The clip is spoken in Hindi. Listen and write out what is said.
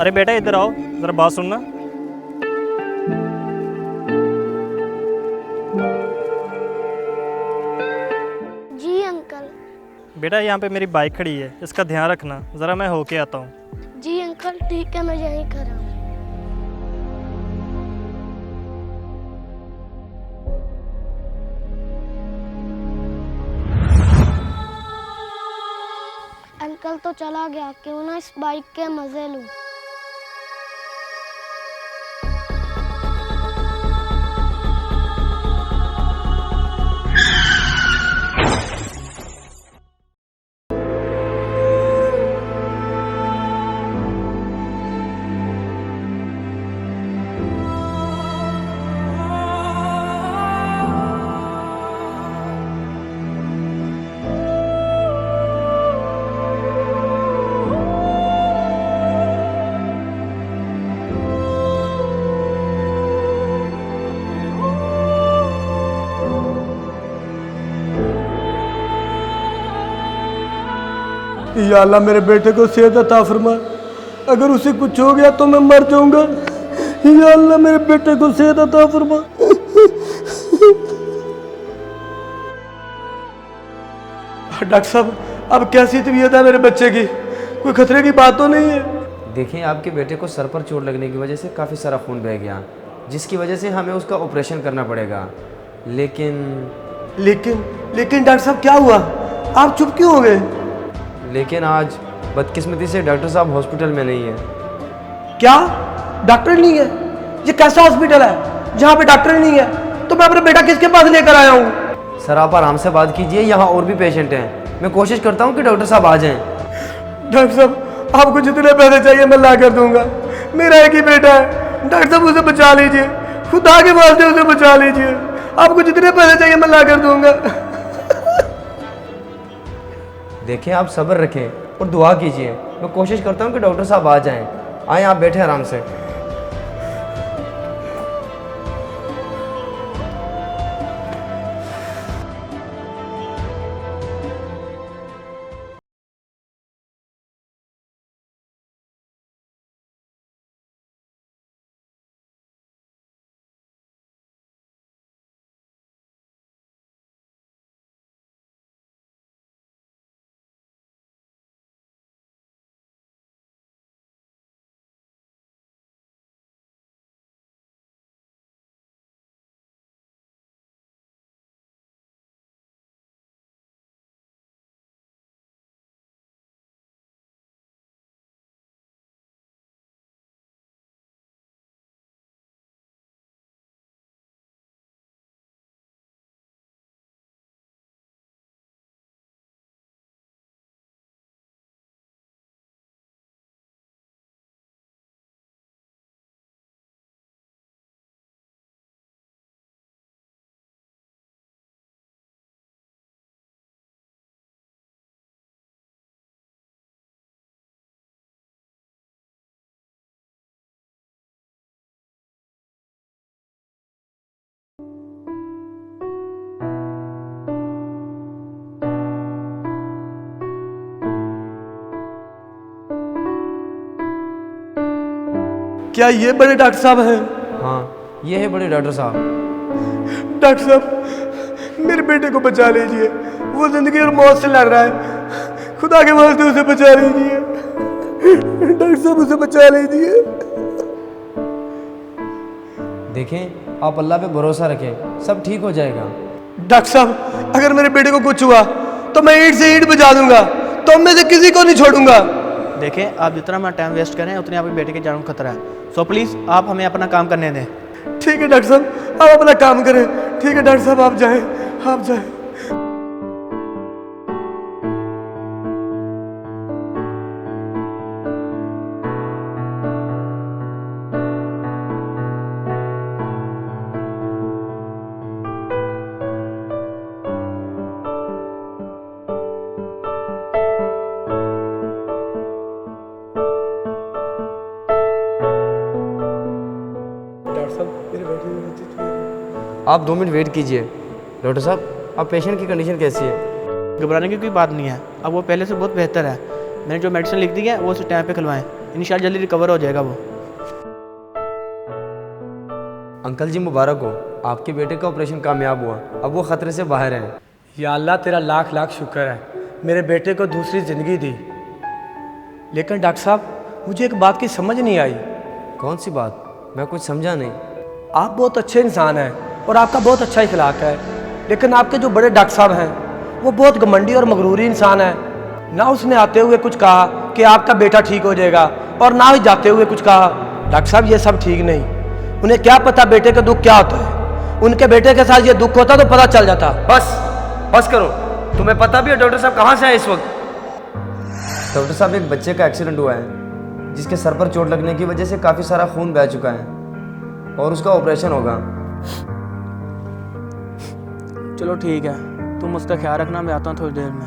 अरे बेटा इधर आओ, ज़रा बात सुनना। जी अंकल। बेटा यहाँ पे मेरी बाइक खड़ी है, इसका ध्यान रखना, ज़रा मैं होके आता हूँ। जी अंकल ठीक है, मैं यहीं खड़ा हूँ। अंकल तो चला गया, क्यों ना इस बाइक के मजे लूं। या अल्लाह मेरे बेटे को सेहत अता फरमा, अगर उसे कुछ हो गया तो मैं मर जाऊंगा। या अल्लाह मेरे बेटे को सेहत अता फरमा। डॉक्टर साहब अब कैसी तबीयत है मेरे बच्चे की, कोई खतरे की बात तो नहीं है? देखिए आपके बेटे को सर पर चोट लगने की वजह से काफ़ी सारा खून बह गया, जिसकी वजह से हमें उसका ऑपरेशन करना पड़ेगा। लेकिन लेकिन डॉक्टर साहब क्या हुआ, आप चुप क्यों हो गए? लेकिन आज बदकिस्मती से डॉक्टर साहब हॉस्पिटल में नहीं है। क्या डॉक्टर नहीं है? ये कैसा हॉस्पिटल है जहाँ पे डॉक्टर नहीं है? तो मैं अपना बेटा किसके पास लेकर आया हूँ? सर आप आराम से बात कीजिए, यहाँ और भी पेशेंट हैं, मैं कोशिश करता हूँ कि डॉक्टर साहब आ जाएं। डॉक्टर साहब आपको जितने पैसे चाहिए मैं ला कर दूंगा, मेरा एक ही बेटा है। डॉक्टर साहब उसे बचा लीजिए, खुदा के वास्ते उसे बचा लीजिए, आपको जितने पैसे चाहिए मैं ला कर दूंगा। देखिए आप सब्र रखें और दुआ कीजिए, मैं कोशिश करता हूँ कि डॉक्टर साहब आ जाएं। आए आप बैठे आराम से। क्या ये बड़े डॉक्टर साहब हैं? हाँ ये है बड़े डॉक्टर साहब। डॉक्टर साहब मेरे बेटे को बचा लीजिए, वो जिंदगी और मौत से लड़ रहा है, खुदा के वास्ते उसे बचा लीजिए। डॉक्टर साहब उसे बचा लीजिए। देखें आप अल्लाह पे भरोसा रखें, सब ठीक हो जाएगा। डॉक्टर साहब अगर मेरे बेटे को कुछ हुआ तो मैं ईंट से ईंट बजा दूंगा, तो मैं से किसी को नहीं छोड़ूंगा। देखें आप जितना अपना टाइम वेस्ट करें उतनी आपके बेटे की जान को खतरा है, सो प्लीज़ आप हमें अपना काम करने दें। ठीक है डॉक्टर साहब आप अपना काम करें। ठीक है डॉक्टर साहब आप जाएं, आप जाएं। डॉक्टर साहब मेरे बेटे को आप 2 मिनट वेट कीजिए। डॉक्टर साहब, अब पेशेंट की कंडीशन कैसी है? घबराने की कोई बात नहीं है, अब वो पहले से बहुत बेहतर है। मैंने जो मेडिसिन लिख दी है वो उसे टाइम पे खिलवाएं, इंशाल्लाह जल्दी रिकवर हो जाएगा वो। अंकल जी मुबारक हो, आपके बेटे का ऑपरेशन कामयाब हुआ, अब वो ख़तरे से बाहर हैं। या अल्लाह तेरा लाख लाख शुक्र है, मेरे बेटे को दूसरी ज़िंदगी दी। लेकिन डॉक्टर साहब मुझे एक बात की समझ नहीं आई। कौन सी बात? मैं कुछ समझा नहीं। आप बहुत अच्छे इंसान हैं और आपका बहुत अच्छा इखलाक है, लेकिन आपके जो बड़े डॉक्टर साहब हैं वो बहुत घमंडी और मगरूरी इंसान है। ना उसने आते हुए कुछ कहा कि आपका बेटा ठीक हो जाएगा और ना ही जाते हुए कुछ कहा। डॉक्टर साहब ये सब ठीक नहीं। उन्हें क्या पता बेटे का दुख क्या होता है। उनके बेटे के साथ ये दुख होता तो पता चल जाता। बस करो, तुम्हें पता भी है डॉक्टर साहब कहाँ से आए इस वक्त? डॉक्टर साहब, एक बच्चे का एक्सीडेंट हुआ है जिसके सर पर चोट लगने की वजह से काफ़ी सारा खून बह चुका है और उसका ऑपरेशन होगा। चलो ठीक है, तुम उसका ख्याल रखना, मैं आता हूँ थोड़ी देर में।